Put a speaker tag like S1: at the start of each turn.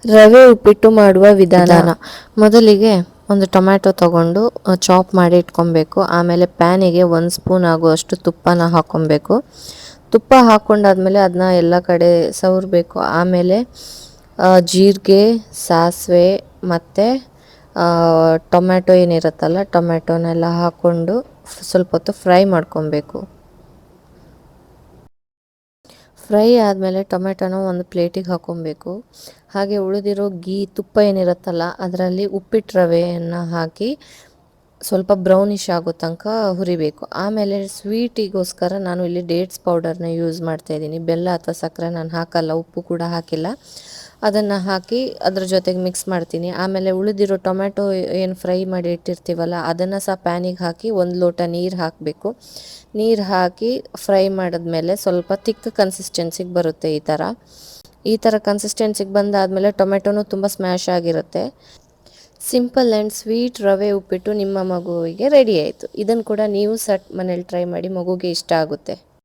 S1: ರವೆ ಉಪ್ಪಿಟ್ಟು ಮಾಡುವ ವಿಧಾನ. ಮೊದಲಿಗೆ ಒಂದು ಟೊಮ್ಯಾಟೊ ತಗೊಂಡು ಚಾಪ್ ಮಾಡಿ ಇಟ್ಕೊಬೇಕು. ಆಮೇಲೆ ಪ್ಯಾನಿಗೆ 1 ಸ್ಪೂನ್ ಆಗುವಷ್ಟು ತುಪ್ಪನ ಹಾಕ್ಕೊಬೇಕು. ತುಪ್ಪ ಹಾಕ್ಕೊಂಡಾದ್ಮೇಲೆ ಅದನ್ನ ಎಲ್ಲ ಕಡೆ ಸವರಬೇಕು. ಆಮೇಲೆ ಜೀರಿಗೆ, ಸಾಸಿವೆ ಮತ್ತು ಟೊಮ್ಯಾಟೊ ಏನಿರುತ್ತಲ್ಲ ಟೊಮ್ಯಾಟೊನೆಲ್ಲ ಹಾಕ್ಕೊಂಡು ಸ್ವಲ್ಪ ಹೊತ್ತು ಫ್ರೈ ಮಾಡ್ಕೊಬೇಕು. ಫ್ರೈ ಆದಮೇಲೆ ಟೊಮೆಟೊನ ಒಂದು ಪ್ಲೇಟಿಗೆ ಹಾಕ್ಕೊಬೇಕು. ಹಾಗೆ ಉಳಿದಿರೋ ತುಪ್ಪ ಏನಿರುತ್ತಲ್ಲ ಅದರಲ್ಲಿ ಉಪ್ಪಿಟ್ಟು ರವೆಯನ್ನು ಹಾಕಿ ಸ್ವಲ್ಪ ಬ್ರೌನಿಷ್ ಆಗೋ ತನಕ ಹುರಿಬೇಕು. ಆಮೇಲೆ ಸ್ವೀಟಿಗೋಸ್ಕರ ನಾನು ಇಲ್ಲಿ ಡೇಟ್ಸ್ ಪೌಡರ್ನ ಯೂಸ್ ಮಾಡ್ತಾಯಿದ್ದೀನಿ. ಬೆಲ್ಲ ಅಥವಾ ಸಕ್ಕರೆ ನಾನು ಹಾಕಲ್ಲ, ಉಪ್ಪು ಕೂಡ ಹಾಕಿಲ್ಲ. ಅದನ್ನು ಹಾಕಿ ಅದ್ರ ಜೊತೆಗೆ ಮಿಕ್ಸ್ ಮಾಡ್ತೀನಿ. ಆಮೇಲೆ ಉಳಿದಿರೋ ಟೊಮ್ಯಾಟೊ ಏನು ಫ್ರೈ ಮಾಡಿ ಇಟ್ಟಿರ್ತೀವಲ್ಲ ಅದನ್ನು ಸಹ ಪ್ಯಾನಿಗೆ ಹಾಕಿ 1 ಲೋಟ ನೀರು ಹಾಕಬೇಕು. ನೀರು ಹಾಕಿ ಫ್ರೈ ಮಾಡಿದ್ಮೇಲೆ ಸ್ವಲ್ಪ ತಿಕ್ ಕನ್ಸಿಸ್ಟೆನ್ಸಿಗೆ ಬರುತ್ತೆ. ಈ ಥರ ಕನ್ಸಿಸ್ಟೆನ್ಸಿಗೆ ಬಂದಾದಮೇಲೆ ಟೊಮೆಟೊನೂ ತುಂಬ ಸ್ಮ್ಯಾಶ್ ಆಗಿರುತ್ತೆ. ಸಿಂಪಲ್ ಆ್ಯಂಡ್ ಸ್ವೀಟ್ ರವೆ ಉಪ್ಪಿಟ್ಟು ನಿಮ್ಮ ಮಗುವಿಗೆ ರೆಡಿ ಆಯಿತು. ಇದನ್ನು ಕೂಡ ನೀವು ಮನೇಲಿ ಟ್ರೈ ಮಾಡಿ, ಮಗುಗೆ ಇಷ್ಟ ಆಗುತ್ತೆ.